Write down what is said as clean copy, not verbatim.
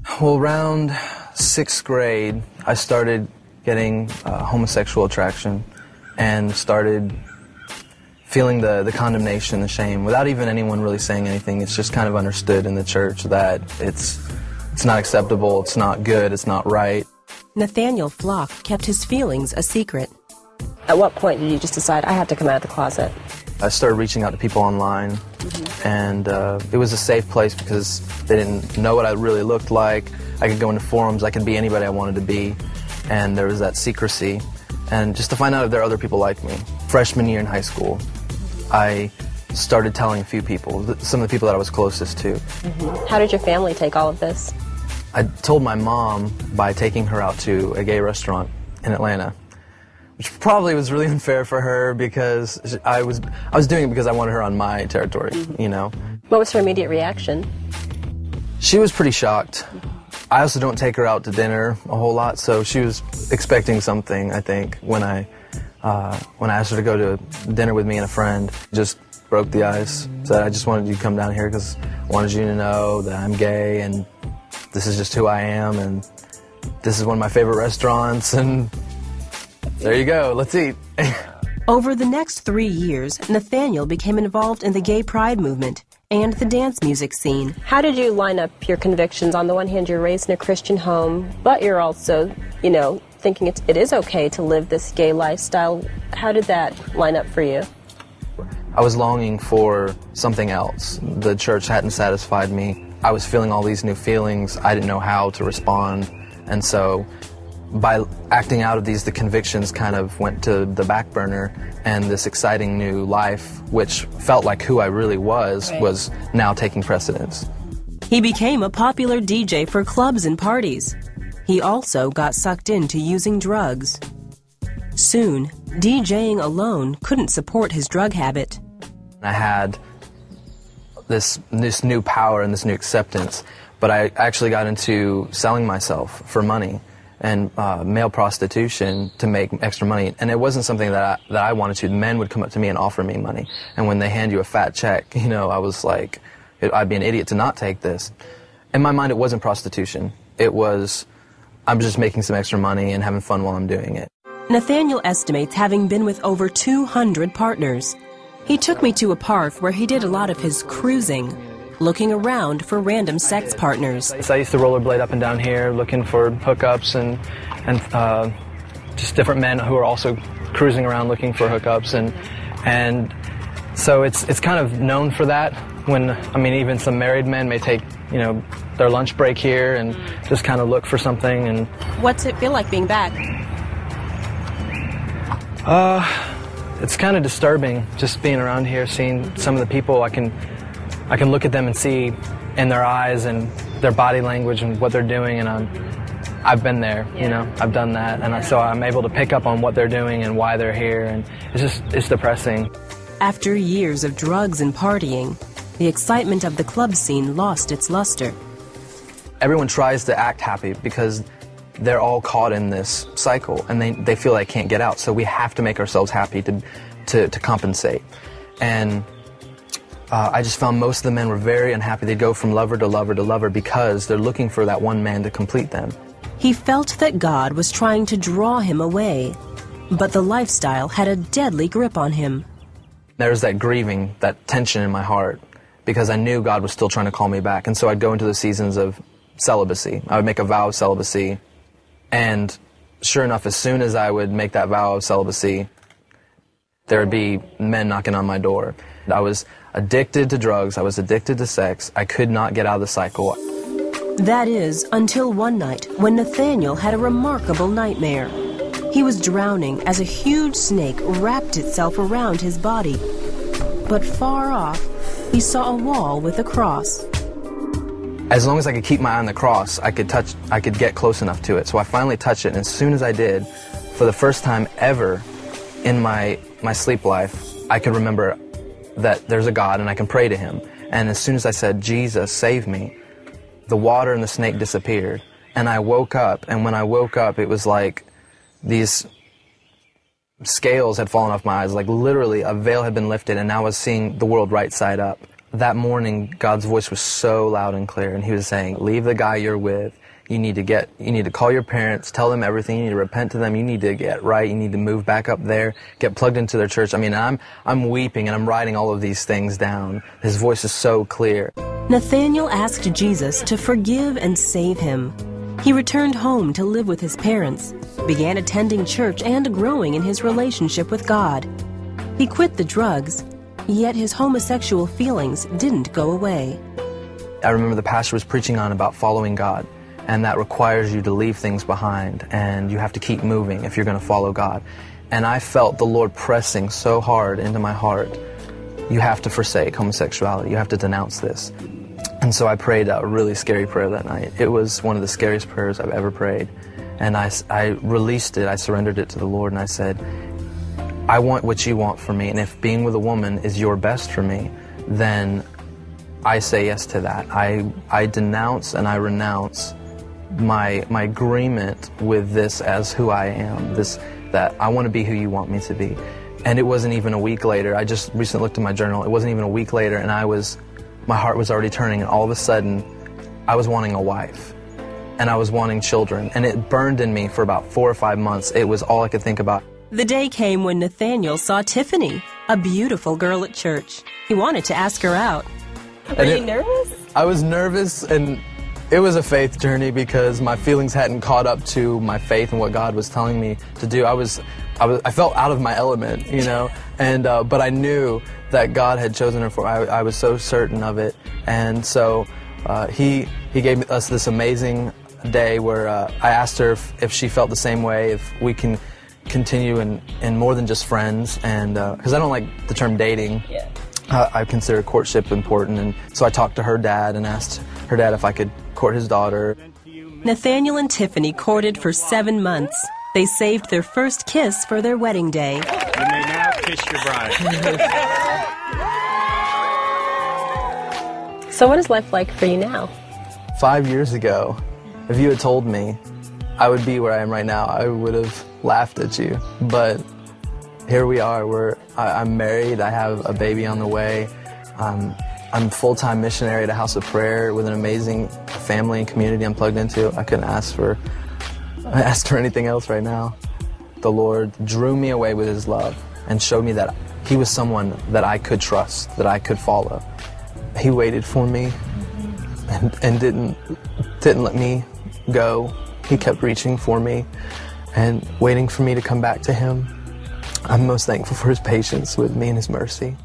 Well, around 6th grade, I started getting homosexual attraction and started feeling the condemnation, the shame, without even anyone really saying anything. It's just kind of understood in the church that it's not acceptable, it's not good, it's not right. Nathanael Flock kept his feelings a secret. At what point did you just decide, I have to come out of the closet? I started reaching out to people online, and it was a safe place because they didn't know what I really looked like. I could go into forums, I could be anybody I wanted to be, and there was that secrecy. And just to find out if there are other people like me. Freshman year in high school, I started telling a few people, some of the people that I was closest to. How did your family take all of this? I told my mom by taking her out to a gay restaurant in Atlanta, which probably was really unfair for her because I was doing it because I wanted her on my territory, you know. What was her immediate reaction? She was pretty shocked. I also don't take her out to dinner a whole lot, so she was expecting something, I think, when I asked her to go to dinner with me and a friend. Just broke the ice, said I just wanted you to come down here because I wanted you to know that I'm gay and this is just who I am and this is one of my favorite restaurants and there you go, let's eat. Over the next 3 years, Nathanael became involved in the gay pride movement and the dance music scene. How did you line up your convictions? On the one hand, you're raised in a Christian home, but you're also, you know, thinking it is okay to live this gay lifestyle. How did that line up for you? I was longing for something else. The church hadn't satisfied me. I was feeling all these new feelings. I didn't know how to respond. And so by acting out of these, the convictions kind of went to the back burner, and this exciting new life, which felt like who I really was now taking precedence. He became a popular DJ for clubs and parties. He also got sucked into using drugs. Soon, DJing alone couldn't support his drug habit. I had this new power and this new acceptance, but I actually got into selling myself for money and male prostitution to make extra money. And it wasn't something that I wanted to. Men would come up to me and offer me money. And when they hand you a fat check, you know, I was like, I'd be an idiot to not take this. In my mind, it wasn't prostitution. It was, I'm just making some extra money and having fun while I'm doing it. Nathanael estimates having been with over 200 partners. He took me to a park where he did a lot of his cruising, looking around for random sex partners. So I used to rollerblade up and down here looking for hookups and just different men who are also cruising around looking for hookups, and so it's kind of known for that. When, I mean, even some married men may take, you know, their lunch break here and just kind of look for something. And what's it feel like being back? It's kind of disturbing just being around here, seeing some of the people. I can look at them and see in their eyes and their body language and what they're doing, and I've been there, you know, I've done that, and so I'm able to pick up on what they're doing and why they're here, and it's depressing. After years of drugs and partying, the excitement of the club scene lost its luster. Everyone tries to act happy because they're all caught in this cycle, and they feel they can't get out, so we have to make ourselves happy to compensate. And I just found most of the men were very unhappy. They'd go from lover to lover to lover because they're looking for that one man to complete them. He felt that God was trying to draw him away, but the lifestyle had a deadly grip on him. There's that grieving, that tension in my heart, because I knew God was still trying to call me back. And so I'd go into the seasons of celibacy. I would make a vow of celibacy, and sure enough, as soon as I would make that vow of celibacy, there would be men knocking on my door. I was addicted to drugs, I was addicted to sex, I could not get out of the cycle. That is, until one night when Nathanael had a remarkable nightmare. He was drowning as a huge snake wrapped itself around his body. But far off, he saw a wall with a cross. As long as I could keep my eye on the cross, I could get close enough to it. So I finally touched it, and as soon as I did, for the first time ever in my sleep life, I could remember that there's a God and I can pray to him. And as soon as I said, Jesus, save me, the water and the snake disappeared. And I woke up, and when I woke up, it was like these scales had fallen off my eyes, like literally a veil had been lifted, and now I was seeing the world right side up. that morning, God's voice was so loud and clear, and he was saying, leave the guy you're with. You need to call your parents, tell them everything, you need to repent to them, you need to get right, you need to move back up there, get plugged into their church. I mean, I'm weeping and I'm writing all of these things down. His voice is so clear. Nathanael asked Jesus to forgive and save him. He returned home to live with his parents, began attending church and growing in his relationship with God. He quit the drugs, yet his homosexual feelings didn't go away. I remember the pastor was preaching on about following God, and that requires you to leave things behind, and you have to keep moving if you're going to follow God. And I felt the Lord pressing so hard into my heart, you have to forsake homosexuality, you have to denounce this. And so I prayed a really scary prayer that night. It was one of the scariest prayers I've ever prayed. And I released it, I surrendered it to the Lord, and I said, I want what you want for me, and if being with a woman is your best for me, then I say yes to that. I denounce and I renounce my agreement with this as who I am, that I want to be who you want me to be. And it wasn't even a week later. I just recently looked at my journal. It wasn't even a week later, and my heart was already turning, and all of a sudden, I was wanting a wife, and I was wanting children, and it burned in me for about 4 or 5 months. It was all I could think about. The day came when Nathanael saw Tiffany, a beautiful girl at church. He wanted to ask her out. Were you nervous? I was nervous, and it was a faith journey because my feelings hadn't caught up to my faith and what God was telling me to do. I felt out of my element, you know, and but I knew that God had chosen her for. I was so certain of it, and so he gave us this amazing day where I asked her if she felt the same way, if we can continue in more than just friends, and because I don't like the term dating. Yeah. I consider courtship important, and so I talked to her dad and asked her dad if I could court his daughter. Nathanael and Tiffany courted for 7 months. They saved their first kiss for their wedding day. You may now kiss your bride. So what is life like for you now? 5 years ago, if you had told me I would be where I am right now, I would have laughed at you. But here we are. I'm married. I have a baby on the way. I'm full-time missionary at a house of prayer with an amazing family and community I'm plugged into. I couldn't ask for anything else right now. The Lord drew me away with his love and showed me that he was someone that I could trust, that I could follow. He waited for me and didn't let me go. He kept reaching for me and waiting for me to come back to him. I'm most thankful for his patience with me and his mercy.